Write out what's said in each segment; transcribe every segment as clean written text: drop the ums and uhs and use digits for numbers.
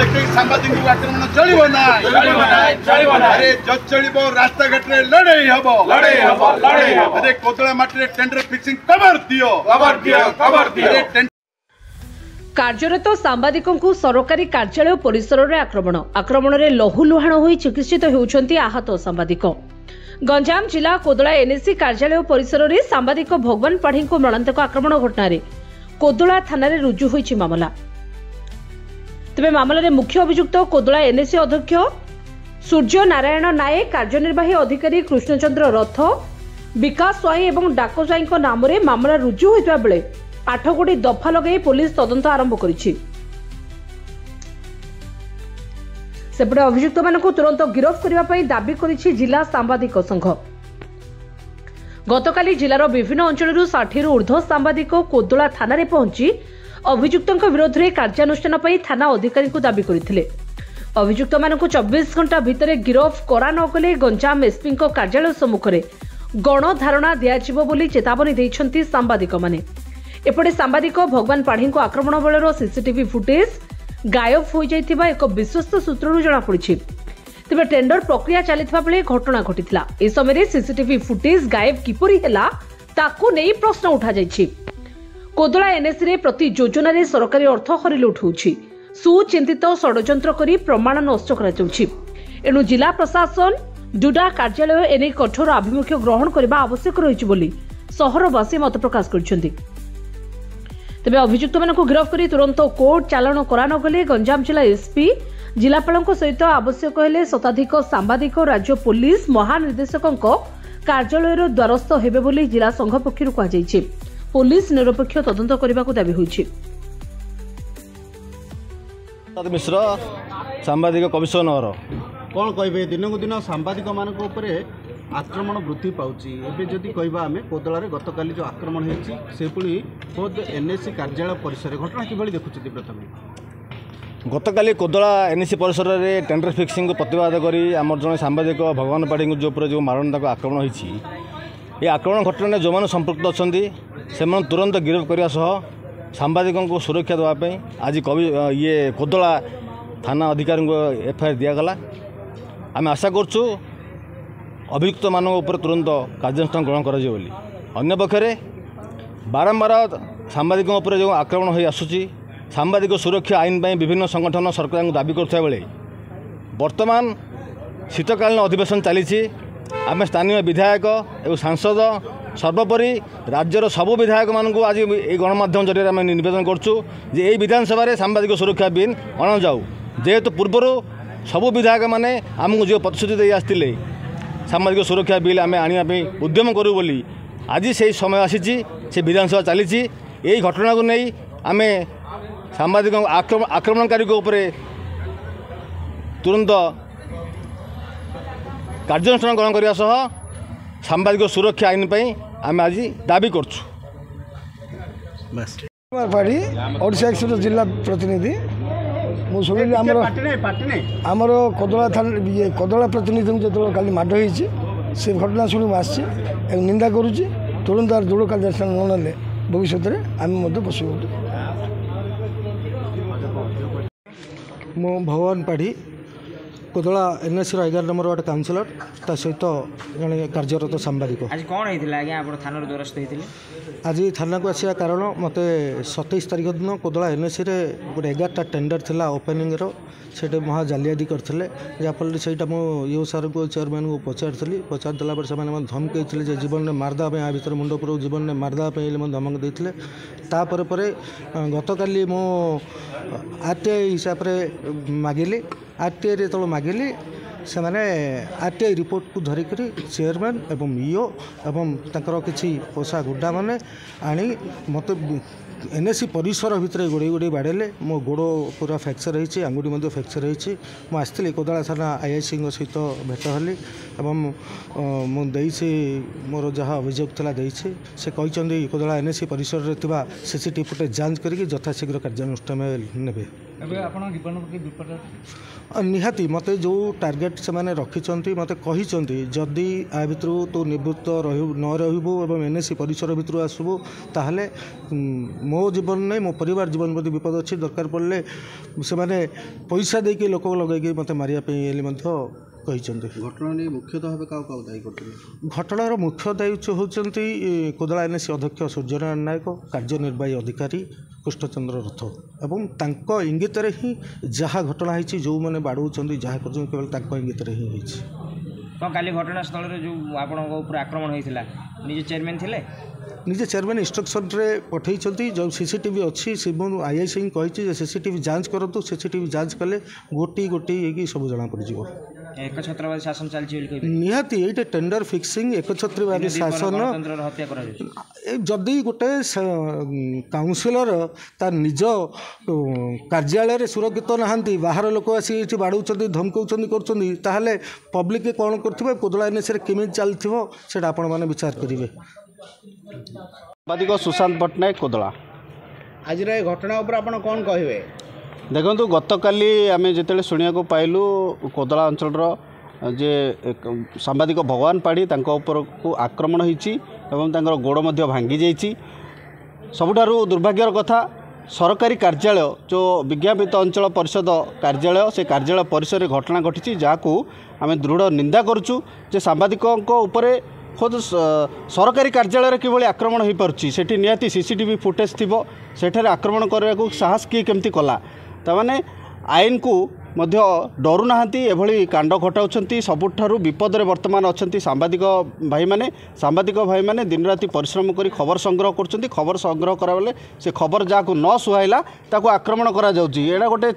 देखिए सांबादिक आक्रमण चलिबो ना अरे जज चलिबो रास्ता घाट रे लड़ाई हबो अरे कोतला माटी टेंडर फिक्सिंग खबर दियो अरे कार्यरत सांबादिकों सरकारी कार्यालय परिसर में आक्रमण में लहुलुहाण हो चिकित्सित होउछंती आहत सांबादिक। गंजाम जिला कोदला एनएससी कार्यालय परिसर में सांबादिक भगवान पाढ़ी मरणांतक आक्रमण घटन कोदला थाना रुजु होइछि मामला। तेबे मामला मुख्य अभियुक्त कोदला एनएससी अध्यक्ष सूर्य नारायण नायक, कार्यनिर्वाही अधिकारी कृष्णचंद्र रथ, विकास स्वाई और डाक स्वाई नाम मामला रुजु होइता बेले 8 गोटी दफा लगे पुलिस तदंत आरंभ करिछि। सेपटे अभियुक्त मानकु तुरंत गिरफ्त करबा पई दाबी करिछि जिला सांबादिक संघ। गतकाली जिलार विभिन्न अंचलरू 60 रु ऊर्ध्व सांबादिक कोदला थाना रे पहुंची अभियुक्तଙ୍କ विरोध में कार्यानुष्ठान पई थाना अधिकारी को दाबी करथिले। अभियुक्त मानकु 24 घंटा भितरे गिरफ्त करा न गले गंजाम एसपी कार्यालय सम्मुखरे गणधारणा दियाजिबो बोली चेतावनी दैछंती सांबादिक माने। एपटे सांबादिक भगवान पाढ़ी आक्रमण बेलर सीसीटीवी फुटेज गायब हो जाइथिबा एक विश्वस्त सूत्रରୁ जଣା पड़िछि। तेबे टेंडर प्रक्रिया चलिथिबा बेले घटना घटिथिला। ए समय सीसीटीवी फुटेज गायब किपरि हैला ताकू नै प्रश्न उठा जाइछि। कोदला एनएससी रे प्रति योजना रे सरकारी अर्थ हरिलुट होउछि। सुचिंतित षडयंत्र करी प्रमाण नष्ट करा जाउछि। एनु जिला प्रशासन डुडा कार्यालय एने कठोर आभिमुख्य ग्रहण करबा आवश्यक रहिछि बोली सहरवासी मत प्रकाश करछन्ति। तेबे अभियुक्त मानकु गिरफ्त करी तुरंत कोर्ट चालाण करा न गले गंजाम जिला एसपी जिलापालଙ୍କ सहित आवश्यक हेले शताधिक सांबादिक राज्य पुलिस महानिर्देशकଙ୍କ कार्यालयर द्वारस्थ हेबे बोली जिला संघ पक्षरु कहा जायछि। पुलिस निरपेक्ष तदंत करबा को दाबी होइछि। मिश्र सांबादिक कमिशनर कौन कहे दिन को दिन सांबादिक मान आक्रमण वृद्धि पाउछि। एबे जदि कहबा आमे कोदलारे गतकाली जो आक्रमण हेछि से पुणी खुद एनएससी कार्यालय परिसर घटना किभଳି देखुछथि। प्रथमे गतकाली कोदला एनएससी परिसर में टेंडर फिक्सिंग को प्रतिवाद करी आम जन सांबादिक भगवान पाढ़ी जो जो मारणदायक आक्रमण होइछि ये आक्रमण घटना जो मैंने संपृक्त अच्छा से तुरंत गिरफ्त करने सह सांबादिकों को सुरक्षा देवाई आज ये कोदला थाना अधिकारी को एफआईआर दिगला। आम आशा करूँ अभियुक्त मानों तुरंत कार्यानुष्ठान ग्रहण कर। बारंबार सांबादिकों जो आक्रमण हो आसूची सांबादिक सुरक्षा आईन पर विभिन्न संगठन सरकार को दाबी करुवा बेले वर्तमान शीतकालीन अधिवेशन चली आम स्थानीय विधायक और सांसद सर्वोपरि राज्यर सबू विधायक मानू आज ये गणमाध्यम जरिए आम नवेदन करूँ जे यही विधानसभा सांबादिक सुरक्षा बिल अण जाऊ। जेहेतु पूर्वर सबू विधायक मैंने आमको जो प्रतिश्रुति दे आसते सांबादिक सुरक्षा बिल आम आने उद्यम करूँ बोली आज से समय आसी से विधानसभा चली यही घटना को नहीं आम सांबादिक आक्रमणकारी तुरंत कार्यानुष्ठान ग्रहण करने सह सांबादिक सुरक्षा आईन पर आम आज दाबी करूँ। पाढ़ी ओडिशा एक्सप्रेस जिला प्रतिनिधि मुझे आमर कोदला थाना ये कोदला प्रतिनिधि जो कल माड होती से घटना शुणी आसी निंदा करुच्ची तुरंत दृढ़ कार्यानुष्ठान न ना भविष्य में आम बस मो भगवान पाढ़ी कोदला एनएससी 11 नंबर वार्ड काउंसिलर ता सहित जड़े कार्यरत सांबादिक। आज कौन होता है आप थाना द्वारस्थ होते? आज थाना को आसा कारण मत 27 तारीख दिन कोदला एनएससी रे गोटे 11टा टेंडर थिला ओपनिंग रो से महा जालियाती करते जहाँफल से ईओ सार को चेयरमैन को पचारदेला से धमक जे जीवन में मारदेवा आ भर मुंड पुर जीवन में मारदेवा धमक देते तापर गतकाली मो आरटीआई हिसाब से मागिली आरटीआई जो मागिली से मैंने आरटीआई रिपोर्ट को धरिक चेयरमैन एवं ईओ एवं तंकर किसी पोषा गुड्डा मैंने आनी मत एनएससी परिसर भितर गोड़े गोड़े बाड़े मो गोड़ पूरा फ्रैक्चर होती आंगुठी फ्रैक्चर होती मुझे कोदला थाना आईआईसी सहित भेट हली एवं मुझे मोर जहाँ अभियोग था से कहते कोदला एनएससी परिसर में सीसीटीवी फुटेज जांच करके यथाशीघ्र कार्यानुष्ठान ने। निहाती मते जो टार्गेट से माने रखिचंती मते कहिचंती जदि आ भितरु तो निवृत्त न रहबो एवं एनएससी परिसर भितरु आसबो ताहले मो जीवन नहीं मो परिवार जीवन प्रति विपद अच्छी दरकार पड़े से माने पैसा देके लोक लगे मते मारिया पे घटना नहीं मुख्यतः भाव क्या दायी करते घटनार मुख्य दायित्व होती कोदला एनएससी अध्यक्ष सूर्यनारायण नायक कार्यनिर्वाही अधिकारी कृष्णचंद्र रथ एवं तांको इंगित ही जहाँ घटना होती जो मैंने बाड़ौं जहाँ कर केवल इंगित ही कौन काली घटनास्थल जो आप आक्रमण होता निजे चेयरमैन थे निजे चेयरमैन इंस्ट्रक्शन रे पठे जो सीसीटीवी अच्छी से आईआईसी कही सीसीटीवी जांच करूँ सीसीटीवी जांच कले गोटी गोटी सब जना पड़ एक छत्रवादी शासन चलती निहाती ये टेंडर फिक्सिंग एक छत्रवादी शासन जदि गोटे काउंसिलर तार निज कार्यालय सुरक्षित नहांती बाहर लोक आसी बाड़ौं धमकाउं कर पब्लिक कौन कर कोदला एनएससी केमी चलती से आपण मैंने विचार करेंगे सांबादिक सुशांत पट्टनायक कोदला आज घटना उपर आपण कौन कहे देखो गतकाली आम जो शुणा पाइलु कोदला अंचल जे सांबादिक भगवान पाढ़ी को आक्रमण होती गोड़ भांगी जाइए सबुठारु दुर्भाग्यर कथा सरकारी कार्यालय जो विज्ञापित अंचल परिषद कार्यालय से कार्यालय परिसर घटना घटी जहाँ आम दृढ़ निंदा करुचु जे सांबादिकों उपरे खुद सरकारी कार्यालय किभली आक्रमण हो पार्टी से निहाती सीसीटीवी फुटेज थी सेठारे आक्रमण करने को साहस किए केमती कला ताने आईन को मध्य डरू नाहांती एभली कांड घटाउछंती सबुठारु विपद रे वर्तमान अछंती सांबादिक भाई माने दिन राति परिश्रम करी खबर संग्रह करछंती खबर संग्रह करा बेले से खबर जाकू न सुहाइला ताकू आक्रमण करा जाउची एडा गोटे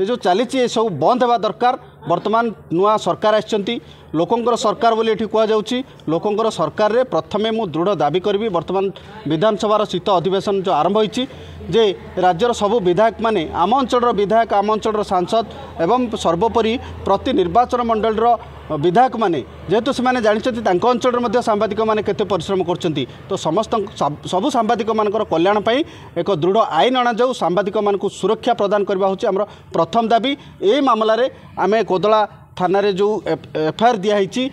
जो चली सब बंद होगा दरकार वर्तमान नुआ सरकार आछंती लोकंकर सरकार बोली एठी कुआ जाउची लोकंकर सरकार रे प्रथमे मु दृढ़ दाबी करबी वर्तमान विधानसभा शीत अधिवेशन जो आरंभ होईची जे राज्यर सबु विधायक माने आम अंचल विधायक आम अंचल सांसद एवं सर्वोपरि प्रति निर्वाचन मंडल विधायक माने जेहेतु से जानी अंचल सांबादिक मैंने केते परिश्रम करछंती तो समस्त सबु सांबादिक मानकर कल्याण पई एक दृढ़ आईन अणा जाऊ सांबादिक मानकु सुरक्षा प्रदान करबा होची हमर प्रथम दाबी ए मामला रे आमे कोदला थाना रे जो एफआईआर दिखाई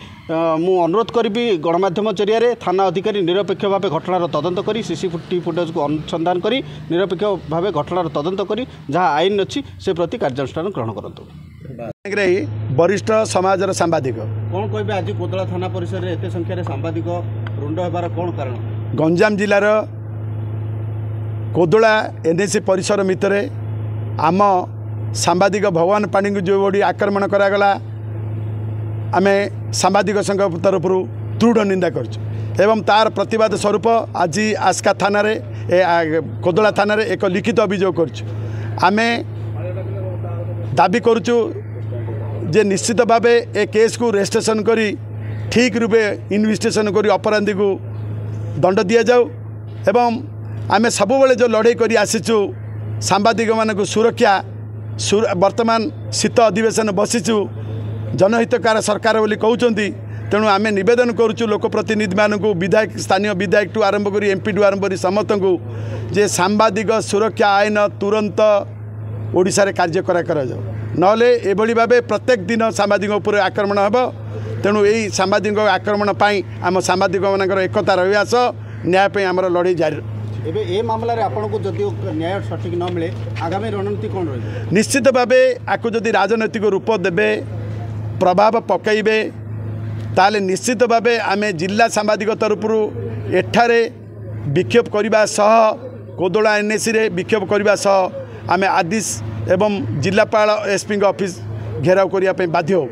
मु अनुरोध करी गणमाध्यम जरिया थाना अधिकारी निरपेक्ष भाव घटनार तदंत करी सीसीटीवी फुटेज को अनुसंधान करी निरपेक्ष भाव घटनार तदंत करी जहाँ आईन अच्छी से प्रति कार्यानुष्ठान ग्रहण करंतु वरिष्ठ समाजर सांबादिक कौन कहे आज कोदला थाना परिसर में एत संख्यार सांबादिक रुंड होबार कौन कारण गंजाम जिलार कोदला एनएससी परिसर भितर आम सांबादिक भगवान पाणी को जो बड़ी आक्रमण करागला आमे सांबादिक संघ तरफ दृढ़ निंदा कर तार प्रतिवाद स्वरूप आज आस्का थाना रे कोदला थाना रे एक लिखित अभियोग कर दाबी करुचु जे निश्चित भाव ए केस को रेजिस्ट्रेशन करी ठीक रूपे इन्वेस्टिगेशन करी अपराधी को दंड दि जाऊ एवं आमे सब जो लड़ाई करी आसीचु सांबादिक मानक सुरक्षा वर्तमान शीत अधिवेशन बसीचु जनहितकार सरकार बोली कहते तेणु आम नवेदन करुचु लोकप्रतिनिधि मानक विधायक स्थानीय विधायक टू आरंभ कर एमपी टू आरंभ कर समस्त को जे सांबादिक सुरक्षा आईन तुरंत ओडिशा रे कार्यकरा कराଯାଉ नले एभली भाबे प्रत्येक दिन सांबादिक उपर आक्रमण हेब तेणु यही सांबादिक आक्रमण पाई आम सांबादिक मानकर एकता रहिया न्याय पे आमर लड़ाई जारी एबे ए मामला रे आपन को जदि न्याय सठिक न मिले आगामी रणनीति कौन रही निश्चित भावे आपको जदि राजनैतिक रूप देबे प्रभाव पकईबे ताले निश्चित भावे आमे जिला सांबादिक तरफ एठारे विक्षोभ करने सह कोदला एनएससी रे विक्षोभ करने सह आमे आदेश एवं जिलापाल एसपी ऑफिस घेराव करने बाध्य हो।